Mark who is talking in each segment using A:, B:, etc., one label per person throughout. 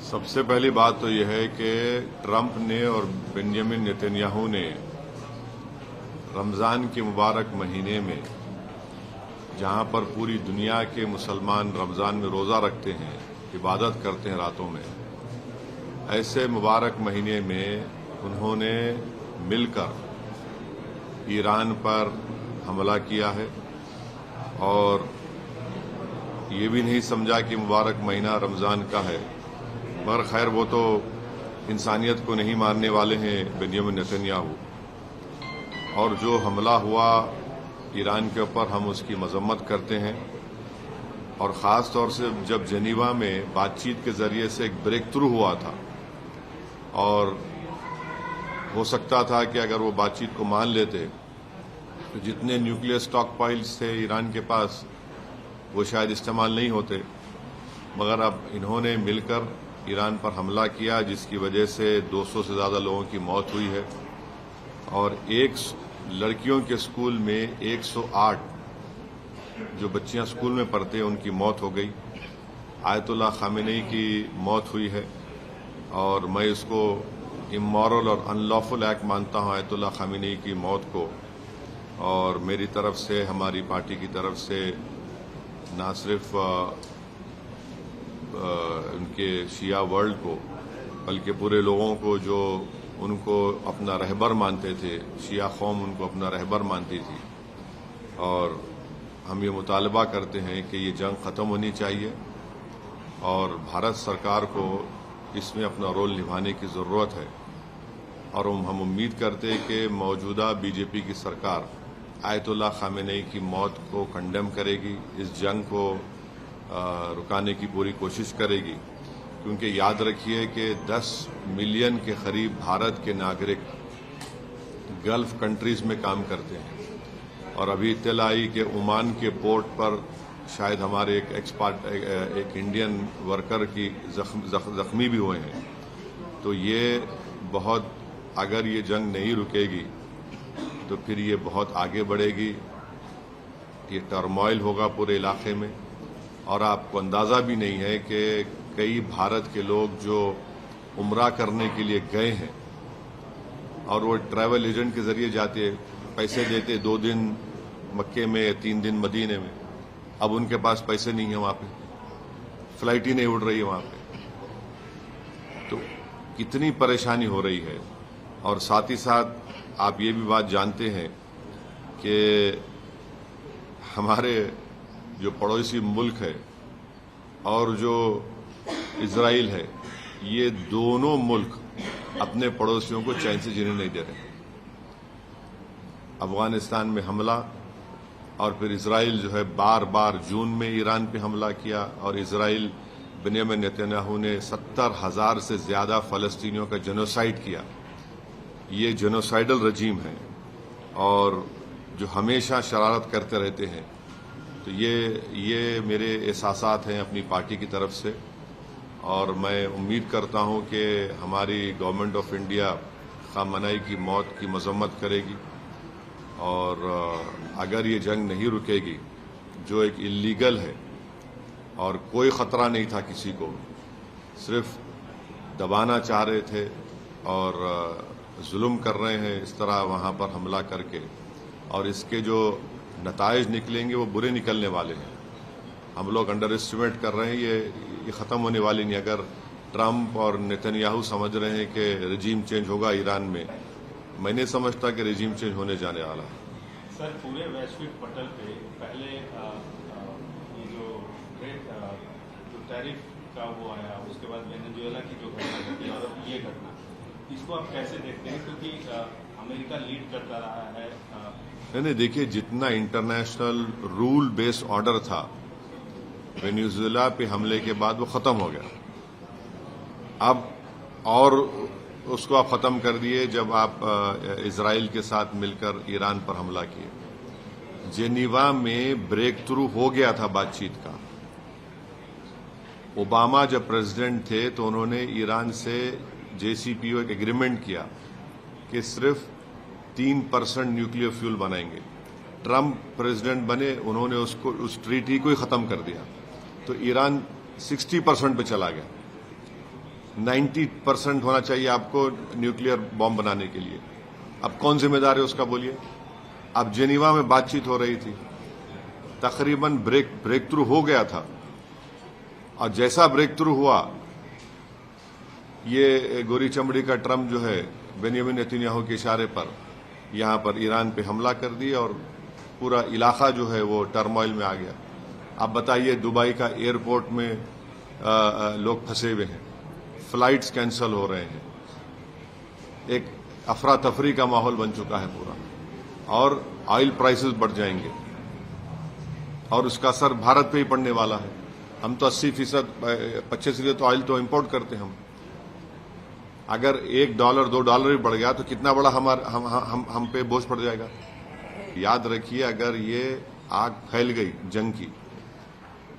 A: سب سے پہلی بات تو یہ ہے کہ ٹرمپ نے اور بنیامن نتنیاہو نے رمضان کے مبارک مہینے میں جہاں پر پوری دنیا کے مسلمان رمضان میں روزہ رکھتے ہیں، عبادت کرتے ہیں راتوں میں، ایسے مبارک مہینے میں انہوں نے مل کر ایران پر حملہ کیا ہے اور یہ بھی نہیں سمجھا کہ مبارک مہینہ رمضان کا ہے، مگر خیر وہ تو انسانیت کو نہیں ماننے والے ہیں بنیامن نتنیاہو، اور جو حملہ ہوا ایران کے اوپر ہم اس کی مذمت کرتے ہیں، اور خاص طور سے جب جنیوا میں بات چیت کے ذریعے سے ایک بریک تھرو ہوا تھا، اور ہو سکتا تھا کہ اگر وہ بات چیت کو مان لیتے تو جتنے نیوکلیئر سٹاک پائلز تھے ایران کے پاس وہ شاید استعمال نہیں ہوتے، مگر اب انہوں نے مل کر ایران پر حملہ کیا جس کی وجہ سے 200 سے زیادہ لوگوں کی موت ہوئی ہے، اور ایک لڑکیوں کے اسکول میں 108 جو بچیاں اسکول میں پڑھتے ہیں ان کی موت ہو گئی۔ آیت اللہ خامنئی کی موت ہوئی ہے، اور میں اس کو امورل اور ان لافل ایکٹ مانتا ہوں آیت اللہ خامنئی کی موت کو، اور میری طرف سے، ہماری پارٹی کی طرف سے نہ صرف ان کے شیعہ ورلڈ کو بلکہ پورے لوگوں کو جو ان کو اپنا رہبر مانتے تھے، شیعہ قوم ان کو اپنا رہبر مانتی تھی، اور ہم یہ مطالبہ کرتے ہیں کہ یہ جنگ ختم ہونی چاہیے اور بھارت سرکار کو اس میں اپنا رول نبھانے کی ضرورت ہے، اور ہم امید کرتے ہیں کہ موجودہ بی جے پی کی سرکار آیت اللہ خامنئی کی موت کو کنڈیم کرے گی، اس جنگ کو رکانے کی پوری کوشش کرے گی، کیونکہ یاد رکھیے کہ 10 ملین کے قریب بھارت کے ناگرک گلف کنٹریز میں کام کرتے ہیں، اور ابھی اطلاع آئی کہ عمان کے پورٹ پر شاید ہمارے ایک انڈین ورکر کی زخمی بھی ہوئے ہیں۔ تو یہ بہت، اگر یہ جنگ نہیں رکے گی تو پھر یہ بہت آگے بڑھے گی، یہ ٹرموائل ہوگا پورے علاقے میں، اور آپ کو اندازہ بھی نہیں ہے کہ کئی بھارت کے لوگ جو عمرہ کرنے کے لیے گئے ہیں اور وہ ٹریول ایجنٹ کے ذریعے جاتے، پیسے دیتے 2 دن مکے میں، 3 دن مدینے میں، اب ان کے پاس پیسے نہیں ہیں، وہاں پہ فلائٹ ہی نہیں اڑ رہی ہے وہاں پہ، تو کتنی پریشانی ہو رہی ہے۔ اور ساتھ ہی ساتھ آپ یہ بھی بات جانتے ہیں کہ ہمارے جو پڑوسی ملک ہے اور جو اسرائیل ہے، یہ دونوں ملک اپنے پڑوسیوں کو چین سے جینے نہیں دے رہے۔ افغانستان میں حملہ، اور پھر اسرائیل جو ہے بار بار جون میں ایران پہ حملہ کیا، اور اسرائیل بنیامن نتنیاہو نے 70,000 سے زیادہ فلسطینیوں کا جنوسائیڈ کیا۔ یہ جنوسائیڈل رجیم ہے اور جو ہمیشہ شرارت کرتے رہتے ہیں، تو یہ میرے احساسات ہیں اپنی پارٹی کی طرف سے، اور میں امید کرتا ہوں کہ ہماری گورنمنٹ آف انڈیا خامنئی کی موت کی مذمت کرے گی، اور اگر یہ جنگ نہیں رکے گی جو ایک اللیگل ہے اور کوئی خطرہ نہیں تھا کسی کو، صرف دبانا چاہ رہے تھے اور ظلم کر رہے ہیں اس طرح وہاں پر حملہ کر کے، اور اس کے جو نتائج نکلیں گے وہ برے نکلنے والے ہیں۔ ہم لوگ انڈر اسٹیمیٹ کر رہے ہیں، یہ ختم ہونے والی نہیں۔ اگر ٹرمپ اور نتنیاہو سمجھ رہے ہیں کہ رجیم چینج ہوگا ایران میں نہیں سمجھتا کہ رجیم چینج ہونے جانے والا ہے۔
B: سر، پورے ویشوک پٹل پہ پہلے یہ جو ٹیرف کا وہ آیا، اس کے بعد وینزویلا کی جو گھٹنا گھٹی اور اب یہ گھٹنا، اس کو آپ کیسے دیکھتے ہیں؟ کیونکہ امریکہ لیڈ کرتا رہا ہے۔
A: نہیں، دیکھیے، جتنا انٹرنیشنل رول بیس آرڈر تھا وینزویلا پہ حملے کے بعد وہ ختم ہو گیا، اب اور اس کو آپ ختم کر دیے جب آپ اسرائیل کے ساتھ مل کر ایران پر حملہ کیے۔ جنیوا میں بریک تھرو ہو گیا تھا بات چیت کا۔ اوباما جب پریزیڈنٹ تھے تو انہوں نے ایران سے JCPOA ایک ایگریمنٹ کیا کہ صرف 3% نیوکلیئر فیول بنائیں گے۔ ٹرمپ پریزیڈنٹ بنے، انہوں نے اس ٹریٹی کو ہی ختم کر دیا، تو ایران 60% پہ چلا گیا۔ 90% ہونا چاہیے آپ کو نیوکلیئر بم بنانے کے لیے. اب کون ذمہ دار ہے اس کا بولیے؟ اب جنیوا میں بات چیت ہو رہی تھی, تقریباً بریک تھرو ہو گیا تھا, اور جیسا بریک تھرو ہوا یہ گوری چمڑی کا ٹرمپ جو ہے بنیامین نیتنیاہو کے اشارے پر یہاں پر ایران پہ حملہ کر دیا اور پورا علاقہ جو ہے وہ ٹرموائل میں آ گیا. اب بتائیے دبئی کا ایئرپورٹ میں لوگ پھنسے ہوئے ہیں, فلائٹس کینسل ہو رہے ہیں, ایک افراتفری کا ماحول بن چکا ہے پورا, اور آئل پرائسز بڑھ جائیں گے اور اس کا اثر بھارت پہ ہی پڑنے والا ہے. ہم تو 80%, 25% تو آئل تو امپورٹ کرتے ہیں ہم. اگر $1 $2 بھی بڑھ گیا تو کتنا بڑا ہم پہ بوجھ پڑ جائے گا. یاد رکھیے اگر یہ آگ پھیل گئی جنگ کی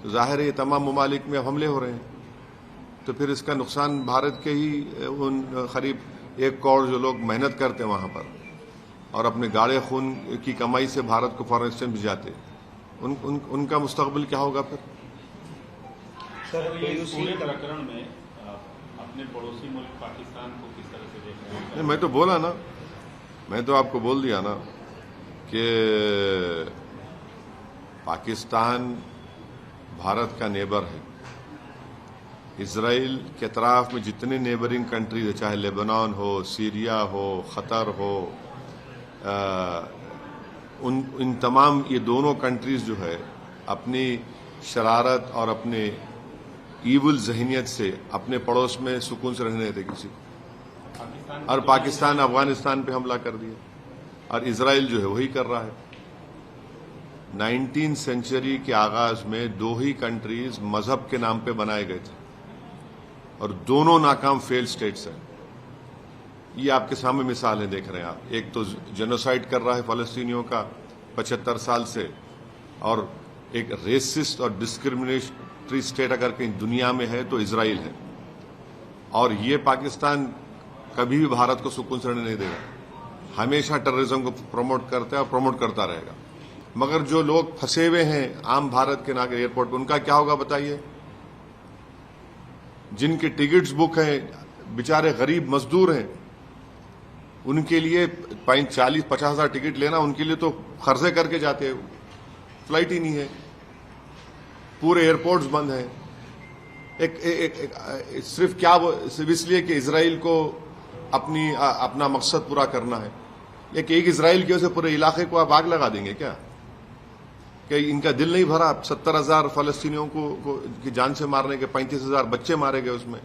A: تو ظاہر ہے یہ تمام ممالک میں اب حملے ہو رہے ہیں, تو پھر اس کا نقصان بھارت کے ہی ان قریب 1 کروڑ جو لوگ محنت کرتے ہیں وہاں پر اور اپنے گاڑے خون کی کمائی سے بھارت کو فارن ایکسچینج بھجاتے, ان کا مستقبل کیا ہوگا پھر؟
B: سر اس پورے پرکرن میں اپنے پڑوسی ملک پاکستان کو کس طرح سے دیکھ رہے ہیں؟
A: میں تو بولا نا, میں تو آپ کو بول دیا نا کہ پاکستان بھارت کا نیبر ہے. اسرائیل کے اطراف میں جتنے نیبرنگ کنٹریز ہیں, چاہے لیبنان ہو, سیریا ہو, قطر ہو, ان تمام یہ دونوں کنٹریز جو ہے اپنی شرارت اور اپنے ایول ذہنیت سے اپنے پڑوس میں سکون سے رہنے دیتے کسی کو, اور پاکستان افغانستان پہ حملہ کر دیا, اور اسرائیل جو ہے وہی کر رہا ہے. 19 سینچری کے آغاز میں 2 ہی کنٹریز مذہب کے نام پہ بنائے گئے تھے اور دونوں ناکام فیل سٹیٹس ہیں. یہ آپ کے سامنے مثال ہے, دیکھ رہے ہیں آپ. ایک تو جنوسائیڈ کر رہا ہے فلسطینیوں کا 75 سال سے, اور ایک ریسسٹ اور ڈسکرمنیٹری سٹیٹ اگر کہیں دنیا میں ہے تو اسرائیل ہے, اور یہ پاکستان کبھی بھی بھارت کو سکون سے رہنے نہیں دے گا, ہمیشہ ٹیررزم کو پروموٹ کرتا ہے اور پروموٹ کرتا رہے گا. مگر جو لوگ پھنسے ہوئے ہیں عام بھارت کے ناگر ایئرپورٹ پہ, ان کا کیا ہوگا بتائیے؟ جن کے ٹکٹس بک ہیں, بیچارے غریب مزدور ہیں, ان کے لیے 40-50 ہزار ٹکٹ لینا ان کے لیے تو قرضے کر کے جاتے ہیں, فلائٹ ہی نہیں ہے, پورے ایئرپورٹس بند ہیں. صرف کیا صرف اس لیے کہ اسرائیل کو اپنا مقصد پورا کرنا ہے. ایک اسرائیل کی وجہ سے پورے علاقے کو آپ آگ لگا دیں گے کیا؟ کہ ان کا دل نہیں بھرا 70,000 فلسطینیوں کو کی جان سے مارنے کے, 35,000 بچے مارے گئے اس میں.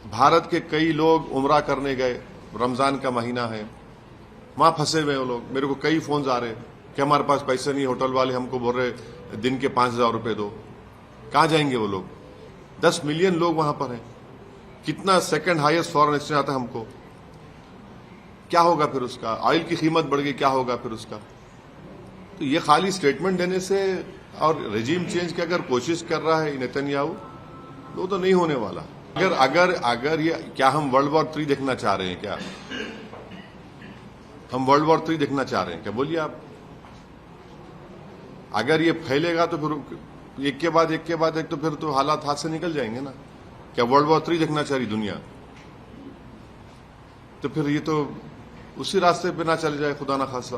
A: بھارت کے کئی لوگ عمرہ کرنے گئے, رمضان کا مہینہ ہے, وہاں پھنسے ہوئے ہیں وہ لوگ. میرے کو کئی فونز آ رہے کہ ہمارے پاس پیسے نہیں, ہوٹل والے ہم کو بول رہے دن کے 5,000 روپے دو. کہاں جائیں گے وہ لوگ؟ 10 ملین لوگ وہاں پر ہیں, کتنا سیکنڈ ہائیسٹ فارن ایکسچینج آتا ہے ہم کو. کیا ہوگا پھر اس کا؟ آئل کی قیمت بڑھ گئی, کیا ہوگا پھر اس کا؟ تو یہ خالی سٹیٹمنٹ دینے سے اور رجیم چینج کی اگر کوشش کر رہا ہے نیتنیاہو, وہ تو نہیں ہونے والا. اگر یہ کیا ہم ورلڈ وار 3 دیکھنا چاہ رہے ہیں کیا؟ ہم ورلڈ وار 3 دیکھنا چاہ رہے ہیں کیا؟ بولیے آپ. اگر یہ پھیلے گا تو پھر ایک کے بعد ایک تو پھر تو حالات ہاتھ سے نکل جائیں گے نا. کیا ورلڈ وار 3 دیکھنا چاہ رہی دنیا؟ تو پھر یہ تو اسی راستے پہ نہ چل جائے خدا نہ خاصہ.